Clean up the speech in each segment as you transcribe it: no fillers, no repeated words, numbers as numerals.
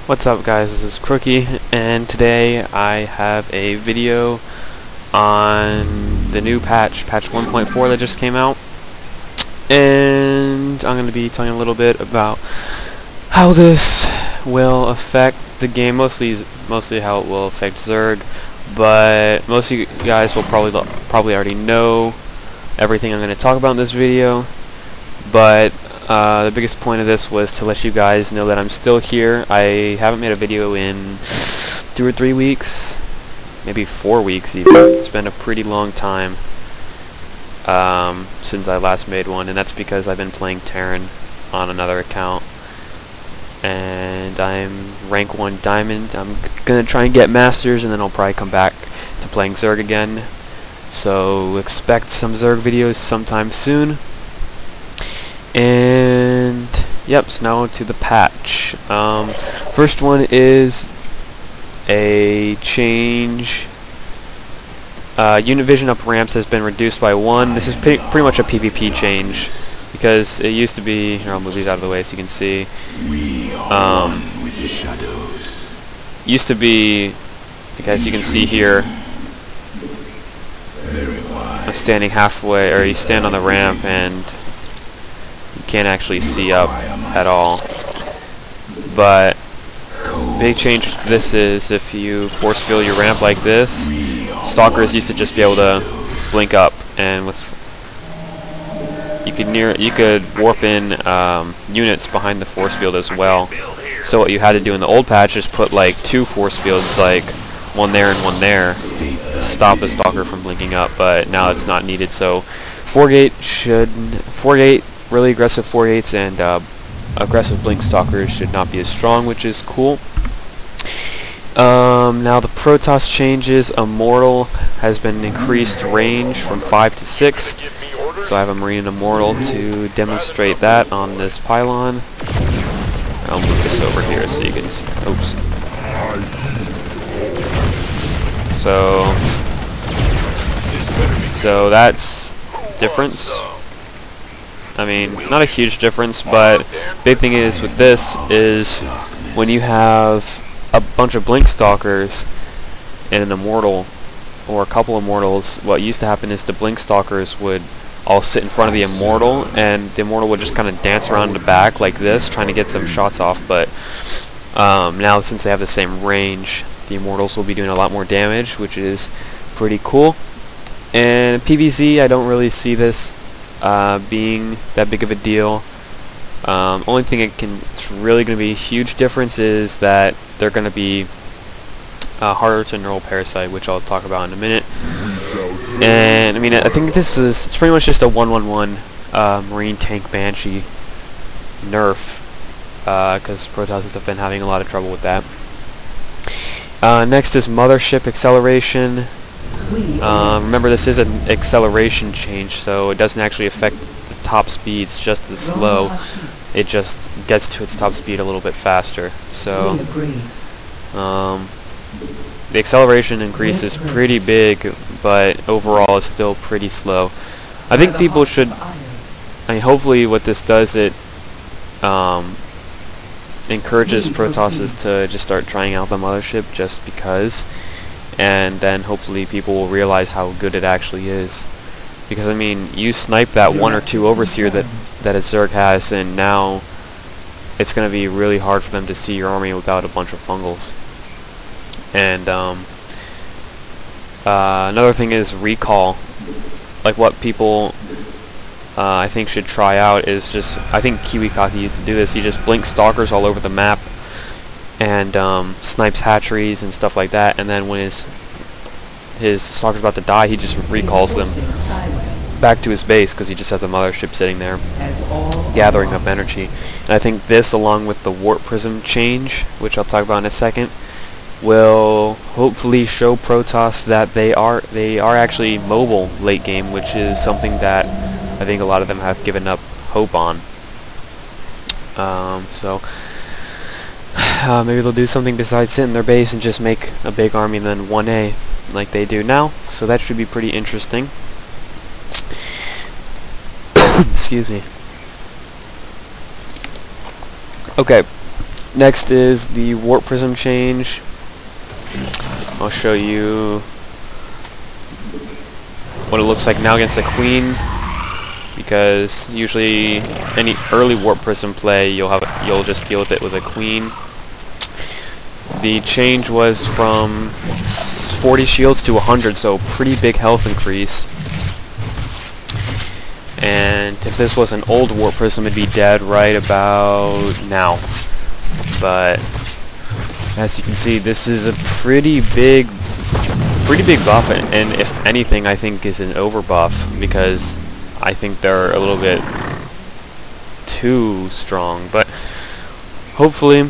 What's up, guys? This is Crookie, and today I have a video on the new patch 1.4 that just came out, and I'm going to be telling a little bit about how this will affect the game, mostly how it will affect Zerg, but most of you guys will probably already know everything I'm going to talk about in this video, but the biggest point of this was to let you guys know that I'm still here. I haven't made a video in 2 or 3 weeks, maybe 4 weeks even. It's been a pretty long time since I last made one, and that's because I've been playing Terran on another account, and I'm rank 1 diamond. I'm gonna try and get masters, and then I'll probably come back to playing Zerg again, so expect some Zerg videos sometime soon. And yep, so now to the patch. First one is a change. Unit vision up ramps has been reduced by 1. This is pretty much a PvP change, because it used to be, here, I'll move these out of the way so you can see. With the shadows. Used to be, as you can see here, I'm standing halfway, or you stand on the ramp and can't actually see up at all. But big change to this is if you force fill your ramp like this, stalkers used to just be able to blink up, and with you could warp in units behind the force field as well. So what you had to do in the old patch is put like 2 force fields, like one there and one there, to stop the stalker from blinking up, but now it's not needed. So 4-gate really aggressive 4-gates and aggressive blink stalkers should not be as strong, which is cool. Now the Protoss changes. Immortal has been increased range from 5 to 6, so I have a Marine Immortal to demonstrate that on this pylon. I'll move this over here so you can see. Oops. So that's difference. I mean, not a huge difference, but big thing is with this is when you have a bunch of blink stalkers and an immortal or a couple immortals, what used to happen is the blink stalkers would all sit in front of the immortal, and the immortal would just kind of dance around in the back like this, trying to get some shots off. But now, since they have the same range, the immortals will be doing a lot more damage, which is pretty cool. And PvZ, I don't really see this being that big of a deal. Only thing it's really going to be a huge difference is that they're going to be harder to neural parasite, which I'll talk about in a minute. And I mean, I think it's pretty much just a 1-1-1 Marine Tank Banshee nerf, because Protosses have been having a lot of trouble with that. Next is Mothership acceleration. Remember, this is an acceleration change, so it doesn't actually affect the top speeds just as slow. It just gets to its top speed a little bit faster. So the acceleration increase is pretty big, but overall it's still pretty slow. I think people should, I mean, hopefully what this does, it encourages Protosses to just start trying out the Mothership just because, and then hopefully people will realize how good it actually is. Because I mean, you snipe that 1 or 2 overseer that a Zerg has, and now it's going to be really hard for them to see your army without a bunch of fungals. And another thing is recall. Like, what people I think should try out is just, I think KiwiKaki used to do this, he just blinks stalkers all over the map and snipes hatcheries and stuff like that, and then when his stalker's about to die, he just recalls them back to his base because he just has a Mothership sitting there gathering up energy. And I think this, along with the Warp Prism change, which I'll talk about in a second, will hopefully show Protoss that they are actually mobile late game, which is something that I think a lot of them have given up hope on. Maybe they'll do something besides sit in their base and just make a big army and then 1A like they do now. So that should be pretty interesting. Excuse me. Okay, Next is the Warp Prism change. I'll show you what it looks like now against the Queen, because usually any early Warp Prism play you'll just deal with it with a Queen. The change was from 40 shields to 100, so pretty big health increase. And if this was an old Warp Prism, it'd be dead right about now. But as you can see, this is a pretty big buff, and if anything, I think is an overbuff, because I think they're a little bit too strong. But hopefully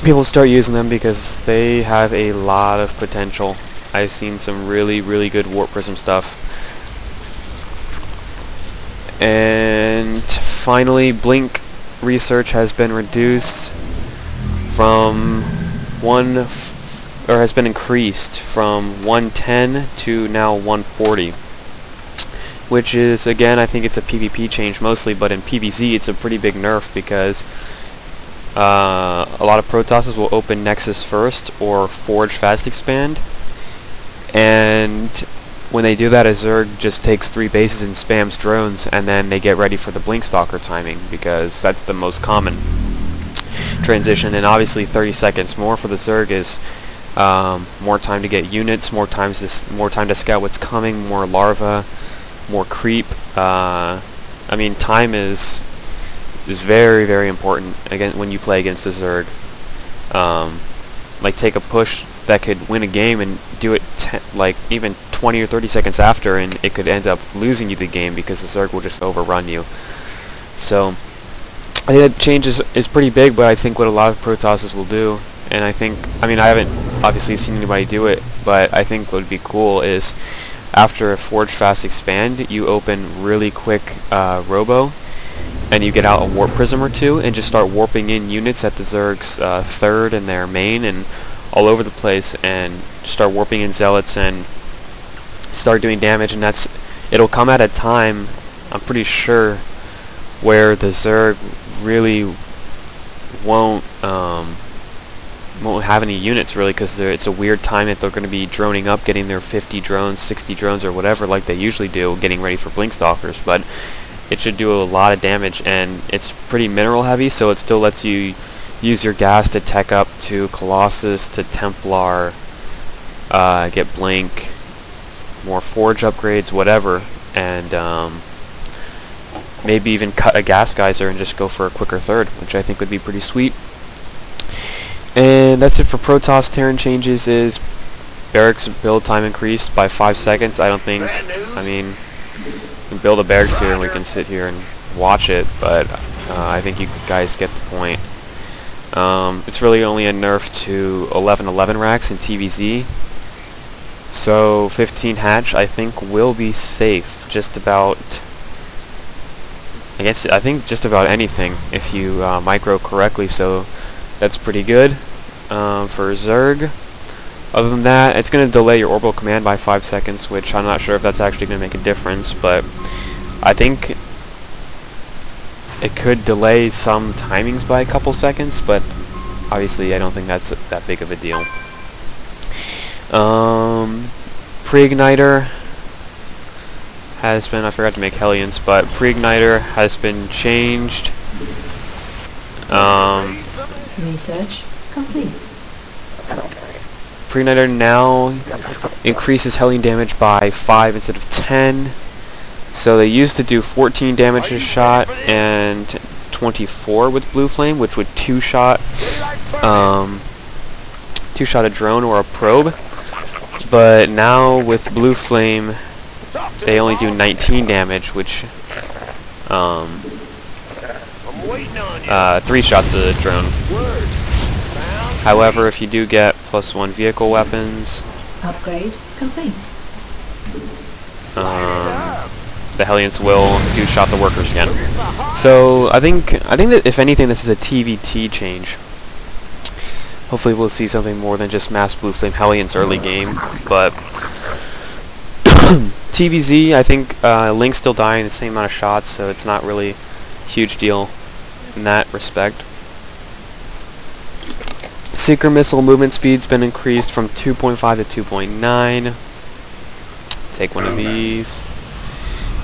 people start using them because they have a lot of potential. I've seen some really good Warp Prism stuff. And finally, blink research has been reduced from has been increased from 110 to now 140, which is, again, I think it's a PvP change mostly, but in PvZ it's a pretty big nerf, because a lot of Protosses will open Nexus first or Forge Fast Expand, and when they do that, a Zerg just takes 3 bases and spams drones, and then they get ready for the Blink Stalker timing, because that's the most common transition. And obviously 30 seconds more for the Zerg is more time to get units, more time to scout what's coming, more larva, more creep. I mean, time is very important again when you play against a Zerg. Like, take a push that could win a game and do it like even 20 or 30 seconds after, and it could end up losing you the game because the Zerg will just overrun you. So I think that change is pretty big, but I think what a lot of Protosses will do, and I mean, I haven't obviously seen anybody do it, but I think what would be cool is after a Forge Fast Expand, you open really quick Robo, and you get out a Warp Prism or 2, and just start warping in units at the Zerg's third and their main and all over the place, and start warping in Zealots and start doing damage. And it'll come at a time, I'm pretty sure, where the Zerg really won't have any units, really, because it's a weird time that they're going to be droning up, getting their 50 drones, 60 drones, or whatever, like they usually do, getting ready for Blink Stalkers. But it should do a lot of damage, and it's pretty mineral heavy, so it still lets you use your gas to tech up to Colossus, to Templar, get Blink, more Forge upgrades, whatever, and maybe even cut a gas geyser and just go for a quicker third, which I think would be pretty sweet. And that's it for Protoss. Terran changes is barracks build time increased by 5 seconds. I mean, we can build a barracks here and we can sit here and watch it, but I think you guys get the point. It's really only a nerf to 1111 racks in TVZ, so 15 hatch I think will be safe just about I think just about anything if you micro correctly, so that's pretty good for Zerg. Other than that, it's going to delay your orbital command by 5 seconds, which I'm not sure if that's actually going to make a difference, but I think it could delay some timings by a couple seconds, but obviously I don't think that's that big of a deal. Pre-igniter has been, I forgot to make Hellions, but pre-igniter has been changed. Research complete. Pre-igniter now increases Hellion damage by 5 instead of 10. So they used to do 14 damage a shot and 24 with Blue Flame, which would two-shot a drone or a probe. But now with Blue Flame, they only do 19 damage, which 3 shots of the drone. However, if you do get +1 vehicle weapons, Upgrade complete. the Hellions will two-shot the workers again. So I think that if anything, this is a TVT change. Hopefully we'll see something more than just mass Blue Flame Hellions early game. But TVZ, I think Link's still dying the same amount of shots, so it's not really a huge deal in that respect. Seeker missile movement speed's been increased from 2.5 to 2.9. Take one of these.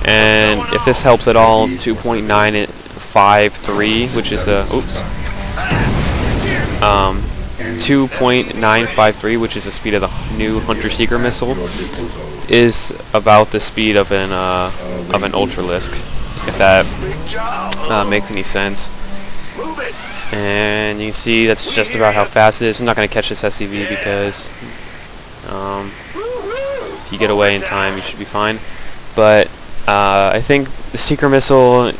And if this helps at all, 2.953, which is a 2.953, which is the speed of the new Hunter-Seeker missile, is about the speed of an Ultralisk, if that makes any sense. And you can see that's just about how fast it is. I'm not going to catch this SCV because if you get away in time, you should be fine. But I think the Seeker missile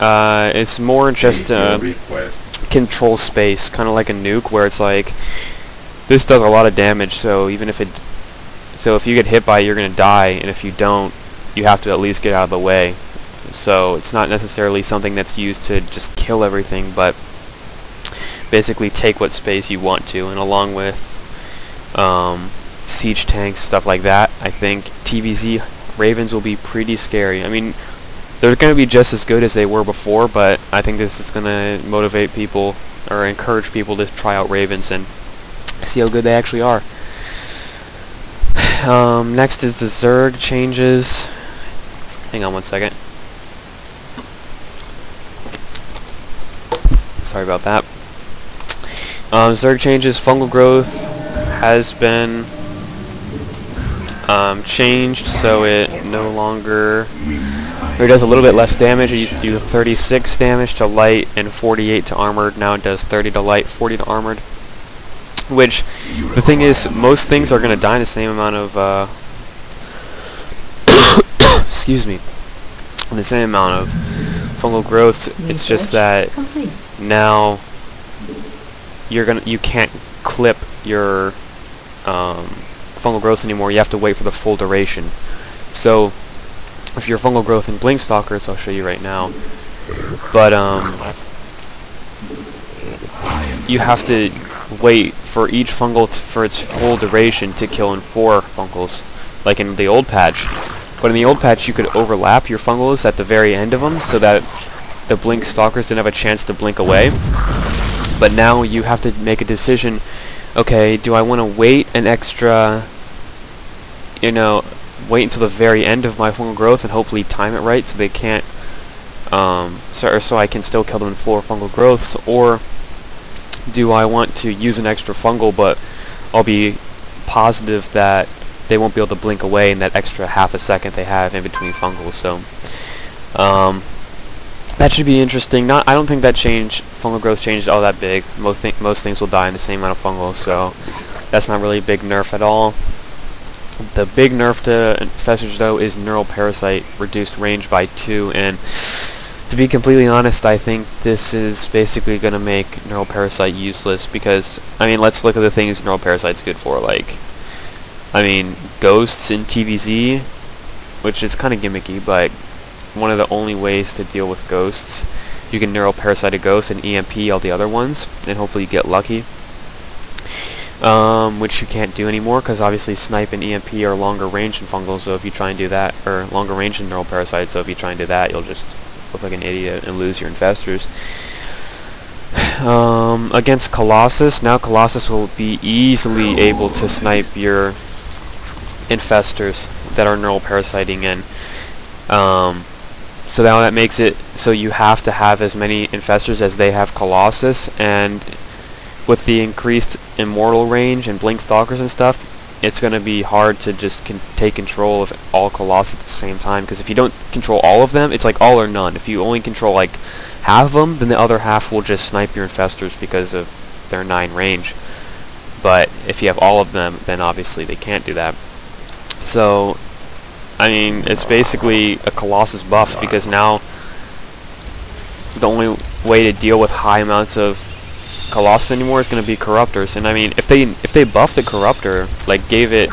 is more just control space, kind of like a nuke, where it's like this does a lot of damage. So even if if you get hit by it, you're going to die, and if you don't, you have to at least get out of the way. So it's not necessarily something that's used to just kill everything, but basically take what space you want to. And along with siege tanks, stuff like that, I think TVZ Ravens will be pretty scary. I mean, they're going to be just as good as they were before, but I think this is going to motivate people or encourage people to try out Ravens and see how good they actually are. Next is the Zerg changes. Hang on one second. Sorry about that. Zerg changes. Fungal growth has been changed, so it no longer, or it does a little bit less damage. It used to do 36 damage to light and 48 to armored. Now it does 30 to light, 40 to armored. Which, the thing is, most things are going to die in the same amount of, excuse me, the same amount of fungal growth. It's just that now you can't clip your fungal growth anymore. You have to wait for the full duration. So if your fungal growth in Blink Stalkers, I'll show you right now, but you have to wait for each fungal for its full duration to kill in 4 fungals, like in the old patch. But in the old patch, you could overlap your fungals at the very end of them, so that the Blink Stalkers didn't have a chance to blink away. But now you have to make a decision. Okay, do I want to wait an extra, wait until the very end of my fungal growth and hopefully time it right so they can't, so I can still kill them in 4 fungal growths, or do I want to use an extra fungal, but I'll be positive that they won't be able to blink away in that extra half a second they have in between fungals. So that should be interesting. I don't think that fungal growth changed all that big. Most things will die in the same amount of fungal, so that's not really a big nerf at all. The big nerf to infestors, though, is Neural Parasite reduced range by 2, and to be completely honest, I think this is basically going to make Neural Parasite useless, because, I mean, let's look at the things Neural Parasite's good for. Like, I mean, Ghosts in TVZ, which is kind of gimmicky, but one of the only ways to deal with Ghosts, you can Neural Parasite a Ghost and EMP all the other ones, and hopefully you get lucky. Which you can't do anymore, because obviously Snipe and EMP are longer range than Fungal, so if you try and do that, or longer range than Neural Parasite, so if you try and do that, you'll just look like an idiot and lose your infestors. Against Colossus, now Colossus will be easily able to snipe your infestors that are Neural Parasiting in. So now that makes it so you have to have as many infestors as they have Colossus, and with the increased immortal range and Blink Stalkers and stuff, it's going to be hard to just take control of all Colossus at the same time, because if you don't control all of them, it's like all or none. If you only control like half of them, then the other half will just snipe your infestors because of their 9 range. But if you have all of them, then obviously they can't do that. So, I mean, it's basically a Colossus buff, because now the only way to deal with high amounts of Colossus anymore is going to be Corruptors. And I mean, if they buffed the Corruptor, like gave it